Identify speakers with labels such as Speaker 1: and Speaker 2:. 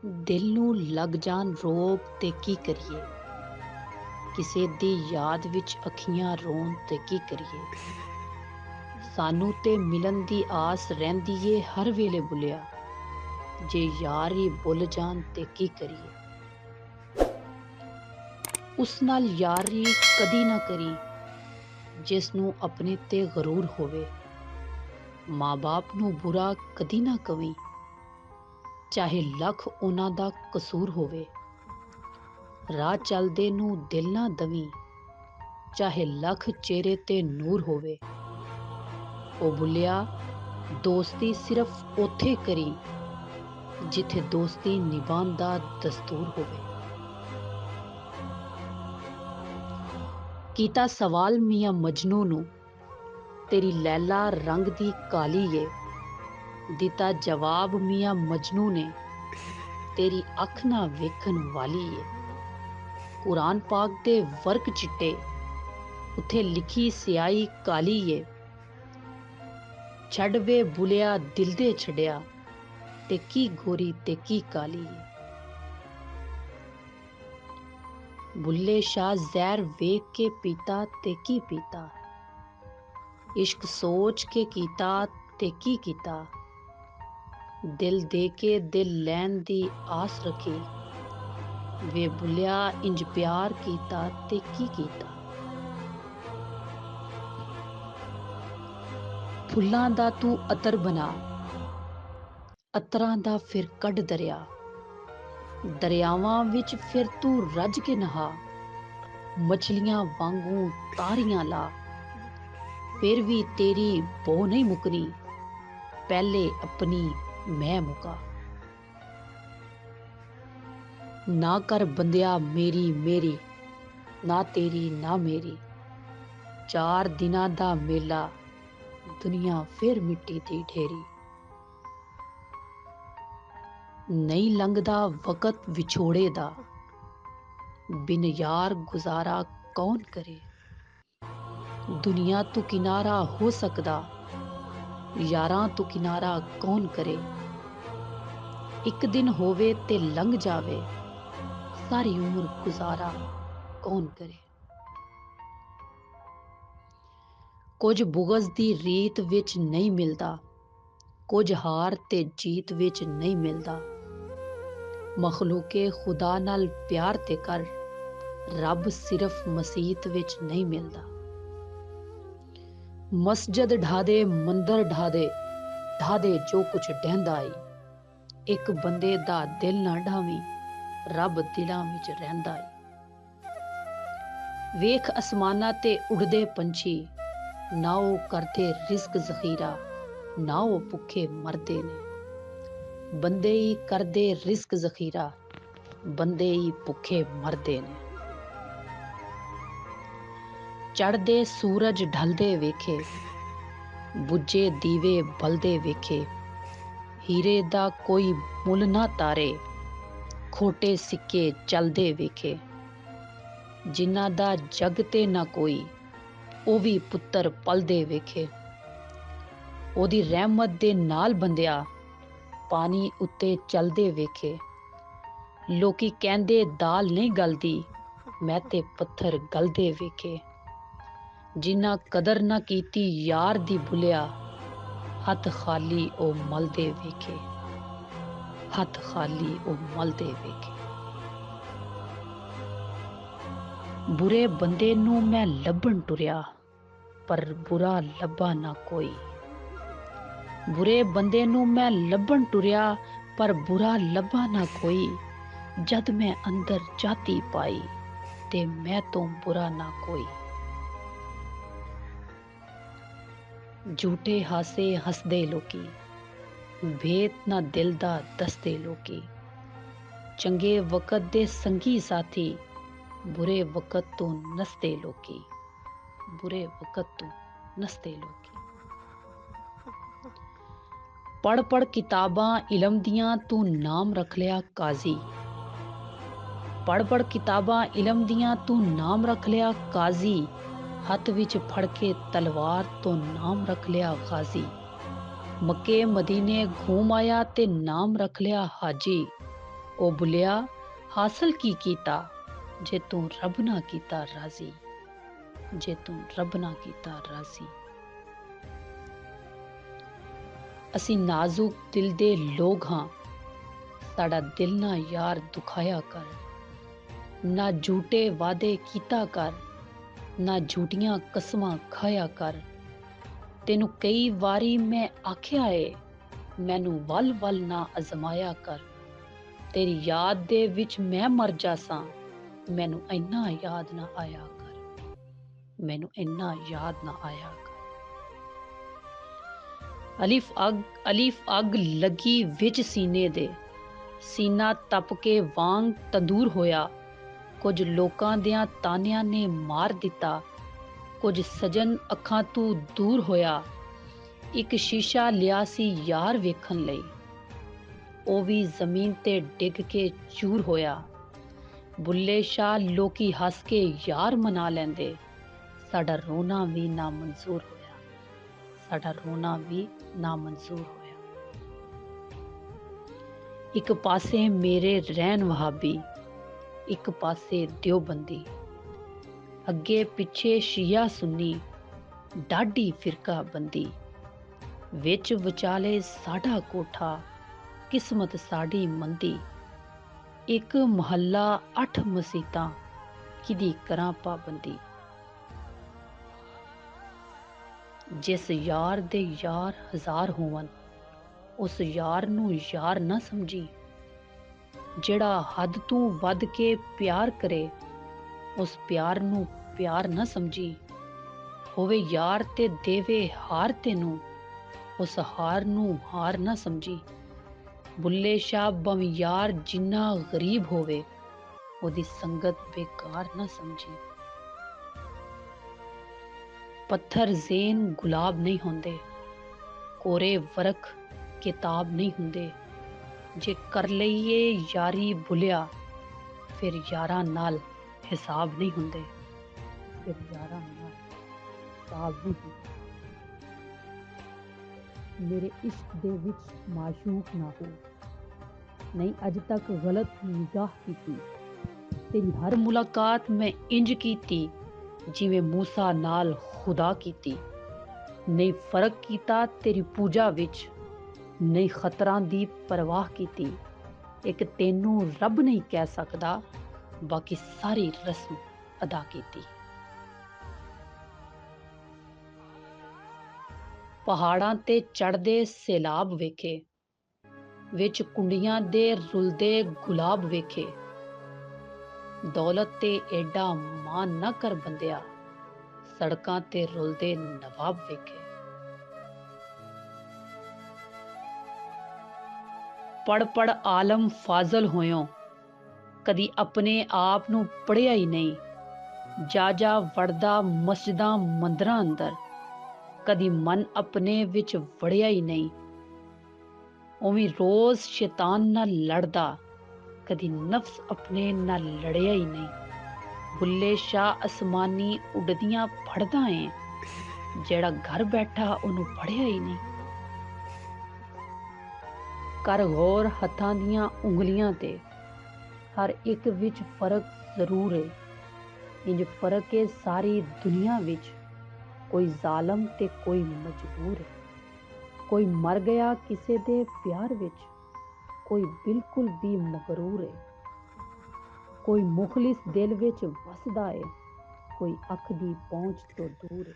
Speaker 1: ਦਿਲ ਨੂੰ ਲੱਗ ਜਾਣ ਰੋਗ ਤੇ ਕੀ ਕਰੀਏ। ਕਿਸੇ ਦੀ ਯਾਦ ਵਿੱਚ ਅੱਖੀਆਂ ਰੋਣ ਤੇ ਕੀ ਕਰੀਏ। ਸਾਨੂੰ ਤੇ ਮਿਲਣ ਦੀ ਆਸ ਰਹਿੰਦੀ ਏ ਹਰ ਵੇਲੇ ਬੁਲਿਆ। ਜੇ ਯਾਰ ਹੀ ਭੁੱਲ ਜਾਣ ਤੇ ਕੀ ਕਰੀਏ। ਉਸ ਨਾਲ ਯਾਰੀ ਕਦੀ ਨਾ ਕਰੀ ਜਿਸ ਨੂੰ ਆਪਣੇ ਤੇ ਗਰੂਰ ਹੋਵੇ। ਮਾਂ-ਬਾਪ ਨੂੰ ਬੁਰਾ ਕਦੀ ਨਾ ਕਵੀਂ, ਚਾਹੇ ਲੱਖ ਉਹਨਾਂ ਦਾ ਕਸੂਰ ਹੋਵੇ। ਰਾਹ ਚੱਲਦੇ ਨੂੰ ਦਿਲ ਨਾ ਦਵੀਂ, ਚਾਹੇ ਲੱਖ ਚਿਹਰੇ ਤੇ ਨੂਰ ਹੋਵੇ। ਉਹ ਬੁੱਲਿਆ ਦੋਸਤੀ ਸਿਰਫ ਉੱਥੇ ਕਰੀ ਜਿੱਥੇ ਦੋਸਤੀ ਨਿਭਾਉਣ ਦਾ ਦਸਤੂਰ ਹੋਵੇ। ਕੀਤਾ ਸਵਾਲ ਮੀਆਂ ਮਜਨੂ ਨੂੰ, ਤੇਰੀ ਲੈਲਾ ਰੰਗ ਦੀ ਕਾਲੀ ਏ। ਦਿੱਤਾ ਜਵਾਬ ਮੀਆਂ ਮਜਨੂ ਨੇ, ਤੇਰੀ ਅੱਖ ਨਾ ਵੇਖਣ ਵਾਲੀ ਏ। ਕੁਰਾਨ ਪਾਕ ਦੇ ਵਰਕ ਚਿੱਟੇ, ਉੱਥੇ ਲਿਖੀ ਸਿਆਹੀ ਕਾਲੀ ਏ। ਛੱਡ ਵੇ ਬੁਲਿਆ ਦਿਲ ਦੇ ਛੱਡਿਆ, ਤੇ ਕੀ ਗੋਰੀ ਤੇ ਕੀ ਕਾਲੀ ਏ। ਬੁੱਲੇ ਸ਼ਾਹ ਜ਼ਹਿਰ ਵੇਖ ਕੇ ਪੀਤਾ ਤੇ ਕੀ ਪੀਤਾ। ਇਸ਼ਕ ਸੋਚ ਕੇ ਕੀਤਾ ਤੇ ਕੀ ਕੀਤਾ। ਦਿਲ ਦੇ ਕੇ ਦਿਲ ਲੈਣ ਦੀ ਆਸ ਰੱਖੀ, ਵੇ ਬੁੱਲਿਆ ਇੰਜ ਪਿਆਰ ਕੀਤਾ ਤੇ ਕੀ ਕੀਤਾ। ਫੁੱਲਾਂ ਦਾ ਤੂੰ ਅਤਰ ਬਣਾ, ਅਤਰਾਂ ਦਾ ਫਿਰ ਕੱਢ ਦਰਿਆ। ਦਰਿਆਵਾਂ ਵਿੱਚ ਫਿਰ ਤੂੰ ਰੱਜ ਕੇ ਨਹਾ, ਮਛਲੀਆਂ ਵਾਂਗੂ ਤਾਰੀਆਂ ਲਾ। ਫਿਰ ਵੀ ਤੇਰੀ ਬੋ ਨਹੀਂ ਮੁੱਕਣੀ, ਪਹਿਲੇ ਆਪਣੀ ਮੈਂ ਮੁਕਾ। ਨਾ ਕਰ ਬੰਦਿਆ ਮੇਰੀ ਮੇਰੀ, ਨਾ ਤੇਰੀ ਨਾ ਮੇਰੀ। 4 ਦਿਨਾਂ ਦਾ ਮੇਲਾ, ਦੁਨੀਆ ਫਿਰ ਮਿੱਟੀ ਦੀ ਢੇਰੀ। ਨਹੀਂ ਲੰਘਦਾ ਵਕਤ ਵਿਛੋੜੇ ਦਾ, ਬਿਨ ਯਾਰ ਗੁਜ਼ਾਰਾ ਕੌਣ ਕਰੇ। ਦੁਨੀਆ ਤੋਂ ਕਿਨਾਰਾ ਹੋ ਸਕਦਾ, ਯਾਰਾਂ ਤੋਂ ਕਿਨਾਰਾ ਕੌਣ ਕਰੇ। ਇੱਕ ਦਿਨ ਹੋਵੇ ਤੇ ਲੰਘ ਜਾਵੇ, ਸਾਰੀ ਉਮਰ ਗੁਜ਼ਾਰਾ ਕੌਣ ਕਰੇ। ਕੁਝ ਬੁਗਜ਼ ਦੀ ਰੀਤ ਵਿੱਚ ਨਹੀਂ ਮਿਲਦਾ, ਕੁਝ ਹਾਰ ਤੇ ਜੀਤ ਵਿੱਚ ਨਹੀਂ ਮਿਲਦਾ। ਮਖਲੂਕੇ ਖੁਦਾ ਨਾਲ ਪਿਆਰ ਤੇ ਕਰ, ਰੱਬ ਸਿਰਫ ਮਸੀਤ ਵਿੱਚ ਨਹੀਂ ਮਿਲਦਾ। ਮਸਜਿਦ ਢਾ ਦੇ ਮੰਦਰ ਢਾ ਦੇ, ਢਾ ਦੇ ਜੋ ਕੁਛ ਢਹਿੰਦਾ ਈ। ਇੱਕ ਬੰਦੇ ਦਾ ਦਿਲ ਨਾ ਢਾਵੀਂ, ਰੱਬ ਦਿਲਾਂ ਵਿੱਚ ਰਹਿੰਦਾ ਈ। ਵੇਖ ਅਸਮਾਨਾਂ ਤੇ ਉੱਡਦੇ ਪੰਛੀ, ਨਾ ਉਹ ਕਰਦੇ ਰਿਜ਼ਕ ਜ਼ਖੀਰਾ, ਨਾ ਉਹ ਭੁੱਖੇ ਮਰਦੇ ਨੇ। ਬੰਦੇ ਹੀ ਕਰਦੇ ਰਿਜ਼ਕ ਜ਼ਖੀਰਾ, ਬੰਦੇ ਹੀ ਭੁੱਖੇ ਮਰਦੇ ਨੇ। ਚੜ੍ਹਦੇ ਸੂਰਜ ਢਲਦੇ ਵੇਖੇ, ਬੁੱਝੇ ਦੀਵੇ ਬਲਦੇ ਵੇਖੇ। ਹੀਰੇ ਦਾ ਕੋਈ ਮੁੱਲ ਨਾ ਤਾਰੇ, ਖੋਟੇ ਸਿੱਕੇ ਚੱਲਦੇ ਵੇਖੇ। ਜਿਨ੍ਹਾਂ ਦਾ ਜੱਗ ਤੇ ਨਾ ਕੋਈ, ਉਹ ਵੀ ਪੁੱਤਰ ਪਲਦੇ ਵੇਖੇ। ਉਹਦੀ ਰਹਿਮਤ ਦੇ ਨਾਲ ਬੰਦਿਆ, ਪਾਣੀ ਉੱਤੇ ਚੱਲਦੇ ਵੇਖੇ। ਲੋਕੀ ਕਹਿੰਦੇ ਦਾਲ ਨਹੀਂ ਗਲਦੀ, ਮੈਂ ਤੇ ਪੱਥਰ ਗਲਦੇ ਵੇਖੇ। ਜਿਨ੍ਹਾਂ ਕਦਰ ਨਾ ਕੀਤੀ ਯਾਰ ਦੀ ਬੁਲਿਆ, ਹੱਥ ਖਾਲੀ ਉਹ ਮਲਦੇ ਵੇਖੇ। ਹੱਥ ਖਾਲੀ ਉਹ ਮਲਦੇ ਵੇਖੇ। ਬੁਰੇ ਬੰਦੇ ਨੂੰ ਮੈਂ ਲੱਭਣ ਟੁਰਿਆ, ਪਰ ਬੁਰਾ ਲੱਭਾ ਨਾ ਕੋਈ। ਬੁਰੇ ਬੰਦੇ ਨੂੰ ਮੈਂ ਲੱਭਣ ਟੁਰਿਆ, ਪਰ ਬੁਰਾ ਲੱਭਾ ਨਾ ਕੋਈ। ਜਦ ਮੈਂ ਅੰਦਰ ਝਾਤੀ ਪਾਈ, ਤੇ ਮੈਂ ਤੋਂ ਬੁਰਾ ਨਾ ਕੋਈ। ਝੂਠੇ ਹਾਸੇ ਹੱਸਦੇ ਲੋਕੀ, ਭੇਤ ਨਾ ਦਿਲ ਦਾ ਦੱਸਦੇ ਲੋਕੀ। ਚੰਗੇ ਵਕਤ ਦੇ ਸੰਗੀ ਸਾਥੀ, ਬੁਰੇ ਵਕਤ ਤੋਂ ਨੱਸਦੇ ਲੋਕੀ। ਬੁਰੇ ਵਕਤ ਤੋਂ ਨੱਸਦੇ ਲੋਕੀ। ਪੜ੍ਹ ਪੜ੍ਹ ਕਿਤਾਬਾਂ ਇਲਮ ਦੀਆਂ ਤੂੰ ਨਾਮ ਰੱਖ ਲਿਆ ਕਾਜ਼ੀ। ਪੜ੍ਹ ਪੜ੍ਹ ਕਿਤਾਬਾਂ ਇਲਮ ਦੀਆਂ ਤੂੰ ਨਾਮ ਰੱਖ ਲਿਆ ਕਾਜ਼ੀ। ਹੱਥ ਵਿੱਚ ਫੜ ਕੇ ਤਲਵਾਰ ਤੋਂ ਨਾਮ ਰੱਖ ਲਿਆ ਗਾਜ਼ੀ। ਮੱਕੇ ਮਦੀਨੇ ਘੂਮ ਆਇਆ ਤੇ ਨਾਮ ਰੱਖ ਲਿਆ ਹਾਜੀ। ਉਹ ਬੁਲਿਆ ਹਾਸਲ ਕੀ ਕੀਤਾ ਜੇ ਤੂੰ ਰੱਬ ਨਾ ਕੀਤਾ ਰਾਜ਼ੀ, ਜੇ ਤੂੰ ਰੱਬ ਨਾ ਕੀਤਾ ਰਾਜ਼ੀ। ਅਸੀਂ ਨਾਜ਼ੁਕ ਦਿਲ ਦੇ ਲੋਕ ਹਾਂ, ਸਾਡਾ ਦਿਲ ਨਾ ਯਾਰ ਦੁਖਾਇਆ ਕਰ। ਨਾ ਝੂਠੇ ਵਾਅਦੇ ਕੀਤਾ ਕਰ, ਨਾ ਝੂਠੀਆਂ ਕਸਮਾਂ ਖਾਇਆ ਕਰ। ਤੈਨੂੰ ਕਈ ਵਾਰੀ ਮੈਂ ਆਖਿਆ ਏ, ਮੈਨੂੰ ਵੱਲ ਵੱਲ ਨਾ ਅਜ਼ਮਾਇਆ ਕਰ। ਤੇਰੀ ਯਾਦ ਦੇ ਵਿੱਚ ਮੈਂ ਮਰ ਜਾਸਾਂ, ਮੈਨੂੰ ਇੰਨਾ ਯਾਦ ਨਾ ਆਇਆ ਕਰ, ਮੈਨੂੰ ਇੰਨਾ ਯਾਦ ਨਾ ਆਇਆ ਕਰ। ਅਲੀਫ ਅੱਗ ਲੱਗੀ ਵਿੱਚ ਸੀਨੇ ਦੇ, ਸੀਨਾ ਤਪ ਕੇ ਵਾਂਗ ਤੰਦੂਰ ਹੋਇਆ। ਕੁਝ ਲੋਕਾਂ ਦਿਆਂ ਤਾਨਿਆਂ ਨੇ ਮਾਰ ਦਿੱਤਾ, ਕੁਝ ਸਜਣ ਅੱਖਾਂ ਤੋਂ ਦੂਰ ਹੋਇਆ। ਇੱਕ ਸ਼ੀਸ਼ਾ ਲਿਆ ਸੀ ਯਾਰ ਵੇਖਣ ਲਈ, ਉਹ ਵੀ ਜ਼ਮੀਨ ਤੇ ਡਿੱਗ ਕੇ ਚੂਰ ਹੋਇਆ। ਬੁੱਲੇ ਸ਼ਾਹ ਲੋਕੀ ਹੱਸ ਕੇ ਯਾਰ ਮਨਾ ਲੈਂਦੇ, ਸਾਡਾ ਰੋਣਾ ਵੀ ਨਾਮਨਜ਼ੂਰ ਹੋਇਆ, ਸਾਡਾ ਰੋਣਾ ਵੀ ਨਾਮਨਜ਼ੂਰ ਹੋਇਆ। ਇੱਕ ਪਾਸੇ ਮੇਰੇ ਰਹਿਣ ਵਹਾਬੀ, ਇੱਕ ਪਾਸੇ ਦਿਓਬੰਦੀ, ਅੱਗੇ ਪਿੱਛੇ ਸ਼ੀਆ ਸੁੰਨੀ, ਡਾਢੀ ਫਿਰਕਾ ਬੰਦੀ। ਵਿੱਚ ਵਿਚਾਲੇ ਸਾਡਾ ਕੋਠਾ, ਕਿਸਮਤ ਸਾਡੀ ਮੰਦੀ। ਇੱਕ ਮੁਹੱਲਾ 8 ਮਸੀਤਾਂ, ਕਿਹਦੀ ਕਰਾਂ ਪਾਬੰਦੀ। ਜਿਸ ਯਾਰ ਦੇ ਯਾਰ ਹਜ਼ਾਰ ਹੋਵਨ, ਉਸ ਯਾਰ ਨੂੰ ਯਾਰ ਨਾ ਸਮਝੀ। ਜਿਹੜਾ ਹੱਦ ਤੋਂ ਵੱਧ ਕੇ ਪਿਆਰ ਕਰੇ, ਉਸ ਪਿਆਰ ਨੂੰ ਪਿਆਰ ਨਾ ਸਮਝੀ। ਹੋਵੇ ਯਾਰ ਤੇ ਦੇਵੇ ਹਾਰ ਤੈਨੂੰ, ਉਸ ਹਾਰ ਨੂੰ ਹਾਰ ਨਾ ਸਮਝੀ। ਬੁੱਲੇ ਸ਼ਾਹ ਭਾਵੇਂ ਯਾਰ ਜਿੰਨਾ ਗਰੀਬ ਹੋਵੇ, ਉਹਦੀ ਸੰਗਤ ਬੇਕਾਰ ਨਾ ਸਮਝੀ। ਪੱਥਰ ਜ਼ੇਨ ਗੁਲਾਬ ਨਹੀਂ ਹੁੰਦੇ, ਕੋਰੇ ਵਰਖ ਕਿਤਾਬ ਨਹੀਂ ਹੁੰਦੇ। ਜੇ ਕਰ ਲਈਏ ਯਾਰੀ ਭੁੱਲਿਆ, ਫਿਰ ਯਾਰਾਂ ਨਾਲ ਹਿਸਾਬ ਨਹੀਂ ਹੁੰਦੇ, ਫਿਰ ਯਾਰਾਂ ਨਾਲ ਹਿਸਾਬ ਨਹੀਂ ਹੁੰਦੇ। ਮੇਰੇ ਇਸ਼ਕ ਦੇ ਵਿੱਚ ਮਾਸ਼ੂਕ ਨਾ ਹੋ, ਨਹੀਂ ਅੱਜ ਤੱਕ ਗਲਤ ਨਿਗਾਹ ਕੀਤੀ। ਤੇਰੀ ਹਰ ਮੁਲਾਕਾਤ ਮੈਂ ਇੰਜ ਕੀਤੀ, ਜਿਵੇਂ ਮੂਸਾ ਨਾਲ ਖੁਦਾ ਕੀਤੀ। ਨਹੀਂ ਫਰਕ ਕੀਤਾ ਤੇਰੀ ਪੂਜਾ ਵਿੱਚ, ਨਹੀਂ ਖਤਰਾਂ ਦੀ ਪਰਵਾਹ ਕੀਤੀ। ਇੱਕ ਤੈਨੂੰ ਰੱਬ ਨਹੀਂ ਕਹਿ ਸਕਦਾ, ਬਾਕੀ ਸਾਰੀ ਰਸਮ ਅਦਾ ਕੀਤੀ। ਪਹਾੜਾਂ ਤੇ ਚੜ੍ਹਦੇ ਸੈਲਾਬ ਵੇਖੇ, ਵਿੱਚ ਕੁੰਡੀਆਂ ਦੇ ਰੁਲਦੇ ਗੁਲਾਬ ਵੇਖੇ। ਦੌਲਤ ਤੇ ਐਡਾ ਮਾਣ ਨਾ ਕਰ ਬੰਦਿਆ, ਸੜਕਾਂ ਤੇ ਰੁਲਦੇ ਨਵਾਬ ਵੇਖੇ। ਪੜ ਪੜ ਆਲਮ ਫਾਜ਼ਲ ਹੋਇਓ, ਕਦੀ ਆਪਣੇ ਆਪ ਨੂੰ ਪੜ੍ਹਿਆ ਹੀ ਨਹੀਂ। ਜਾ ਜਾ ਵੜਦਾ ਮਸਜਿਦਾਂ ਮੰਦਰਾਂ ਅੰਦਰ, ਕਦੀ ਮਨ ਆਪਣੇ ਵਿੱਚ ਵੜਿਆ ਹੀ ਨਹੀਂ। ਉਵੇਂ ਰੋਜ਼ ਸ਼ੈਤਾਨ ਨਾਲ ਲੜਦਾ, ਕਦੀ ਨਫਸ ਆਪਣੇ ਨਾਲ ਲੜਿਆ ਹੀ ਨਹੀਂ। ਬੁੱਲੇ ਸ਼ਾਹ ਅਸਮਾਨੀ ਉੱਡਦੀਆਂ ਫੜਦਾ ਏ, ਜਿਹੜਾ ਘਰ ਬੈਠਾ ਉਹਨੂੰ ਫੜਿਆ ਹੀ ਨਹੀਂ। ਕਰ ਗੌਰ ਹੱਥਾਂ ਦੀਆਂ ਉਂਗਲੀਆਂ ਤੇ, ਹਰ ਇੱਕ ਵਿੱਚ ਫਰਕ ਜ਼ਰੂਰ ਏ। ਇੰਜ ਫਰਕ ਏ ਸਾਰੀ ਦੁਨੀਆ ਵਿੱਚ, ਕੋਈ ਜ਼ਾਲਮ ਤੇ ਕੋਈ ਮਜਬੂਰ ਏ। ਕੋਈ ਮਰ ਗਿਆ ਕਿਸੇ ਦੇ ਪਿਆਰ ਵਿੱਚ, ਕੋਈ ਬਿਲਕੁਲ ਵੀ ਮਗਰੂਰ ਏ। ਕੋਈ ਮੁਖਲਿਸ ਦਿਲ ਵਿੱਚ ਵਸਦਾ ਏ, ਕੋਈ ਅੱਖ ਦੀ ਪਹੁੰਚ ਤੋਂ ਦੂਰ ਏ।